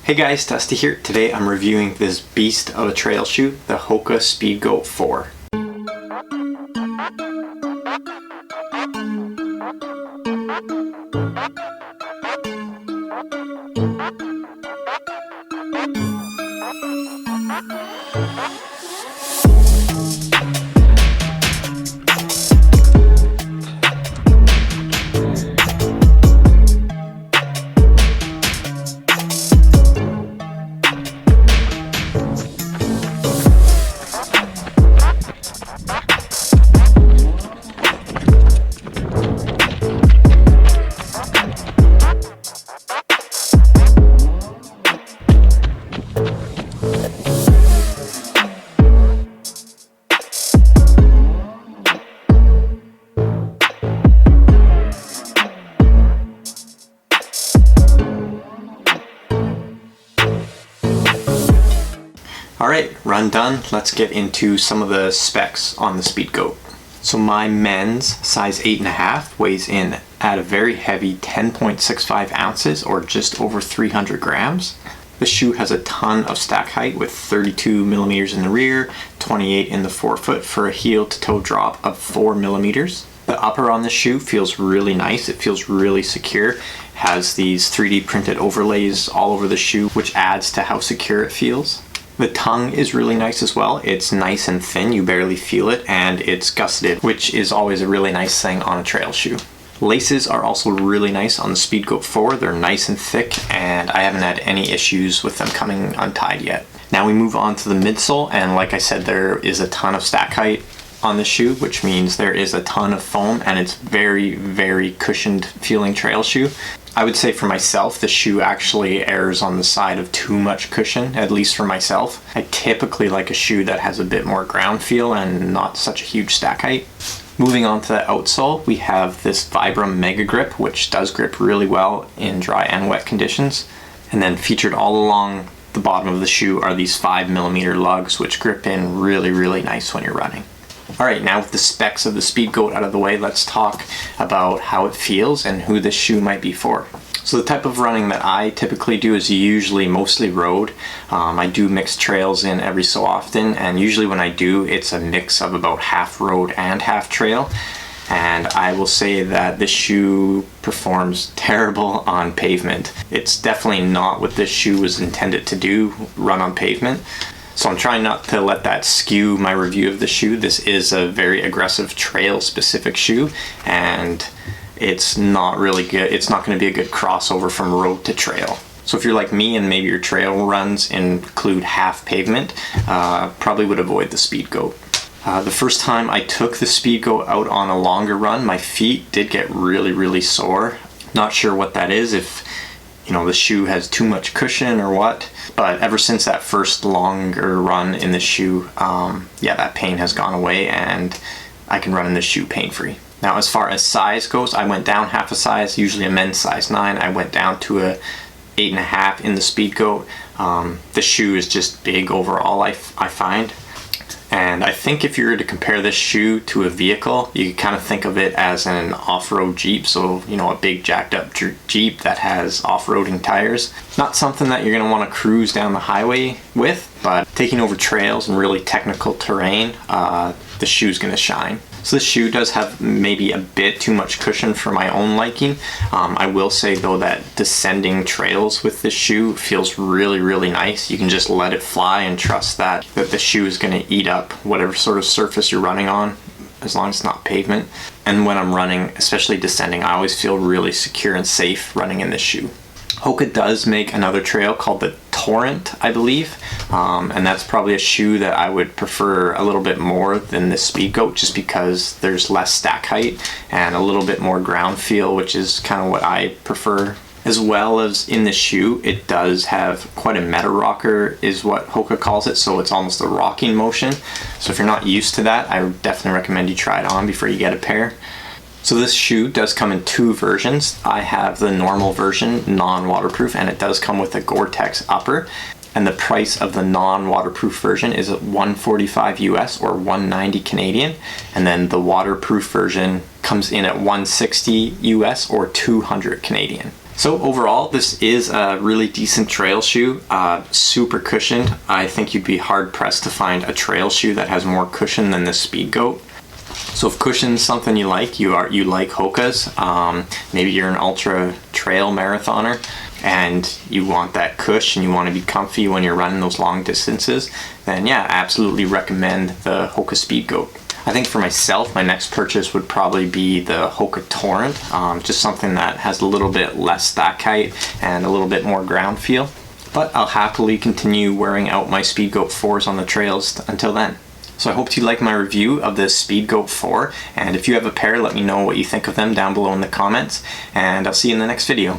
Hey guys, Dusty here. Today I'm reviewing this beast of a trail shoe, the HOKA Speedgoat 4. Alright, run done. Let's get into some of the specs on the Speedgoat. So my men's size 8.5 weighs in at a very heavy 10.65 ounces or just over 300 grams. The shoe has a ton of stack height with 32 millimeters in the rear, 28 in the forefoot for a heel to toe drop of 4 millimeters. The upper on the shoe feels really nice. It feels really secure. Has these 3D printed overlays all over the shoe, which adds to how secure it feels. The tongue is really nice as well. It's nice and thin, you barely feel it, and it's gusseted, which is always a really nice thing on a trail shoe. Laces are also really nice on the Speedgoat 4. They're nice and thick, and I haven't had any issues with them coming untied yet. Now we move on to the midsole, and like I said, there is a ton of stack height on the shoe, which means there is a ton of foam, and it's very, very cushioned feeling trail shoe. I would say for myself, the shoe actually errs on the side of too much cushion, at least for myself. I typically like a shoe that has a bit more ground feel and not such a huge stack height. Moving on to the outsole, we have this Vibram Mega Grip, which does grip really well in dry and wet conditions. And then featured all along the bottom of the shoe are these 5mm lugs, which grip in really, really nice when you're running. Alright, now with the specs of the Speedgoat out of the way, let's talk about how it feels and who this shoe might be for. So the type of running that I typically do is usually mostly road. I do mix trails in every so often, and usually when I do, it's a mix of about half road and half trail. And I will say that this shoe performs terrible on pavement. It's definitely not what this shoe was intended to do, run on pavement. So I'm trying not to let that skew my review of the shoe. This is a very aggressive trail specific shoe, and it's not really good. It's not going to be a good crossover from road to trail. So if you're like me and maybe your trail runs include half pavement, probably would avoid the Speedgoat. The first time I took the Speedgoat out on a longer run, my feet did get really, really sore. Not sure what that is, if the shoe has too much cushion or what, but ever since that first longer run in the shoe, yeah, that pain has gone away and I can run in this shoe pain-free. Now as far as size goes, I went down half a size, usually a men's size 9. I went down to a 8.5 in the Speedgoat. The shoe is just big overall, I find. And I think if you were to compare this shoe to a vehicle, you could kind of think of it as an off-road Jeep. So, a big jacked up Jeep that has off-roading tires. Not something that you're going to want to cruise down the highway with, but taking over trails and really technical terrain, the shoe's going to shine. So this shoe does have maybe a bit too much cushion for my own liking. I will say though that descending trails with this shoe feels really, really nice. You can just let it fly and trust that the shoe is going to eat up whatever sort of surface you're running on, as long as it's not pavement. And when I'm running, especially descending, I always feel really secure and safe running in this shoe. HOKA does make another trail called the Torrent, I believe, and that's probably a shoe that I would prefer a little bit more than the Speedgoat, just because there's less stack height and a little bit more ground feel, which is kind of what I prefer. As well as in the shoe, it does have quite a meta rocker, is what HOKA calls it, so it's almost a rocking motion. So if you're not used to that, I would definitely recommend you try it on before you get a pair. So this shoe does come in 2 versions. I have the normal version, non-waterproof, and it does come with a Gore-Tex upper. And the price of the non-waterproof version is $145 US or $190 Canadian. And then the waterproof version comes in at $160 US or $200 Canadian. So overall, this is a really decent trail shoe, super cushioned. I think you'd be hard pressed to find a trail shoe that has more cushion than the Speedgoat. So if cushion's something you like HOKAs, maybe you're an ultra trail marathoner and you want that cush and you want to be comfy when you're running those long distances, then yeah, absolutely recommend the HOKA Speedgoat. I think for myself, my next purchase would probably be the HOKA Torrent, just something that has a little bit less stack height and a little bit more ground feel. But I'll happily continue wearing out my Speedgoat 4s on the trails until then. So I hope you like my review of the Speedgoat 4, and if you have a pair, let me know what you think of them down below in the comments, and I'll see you in the next video.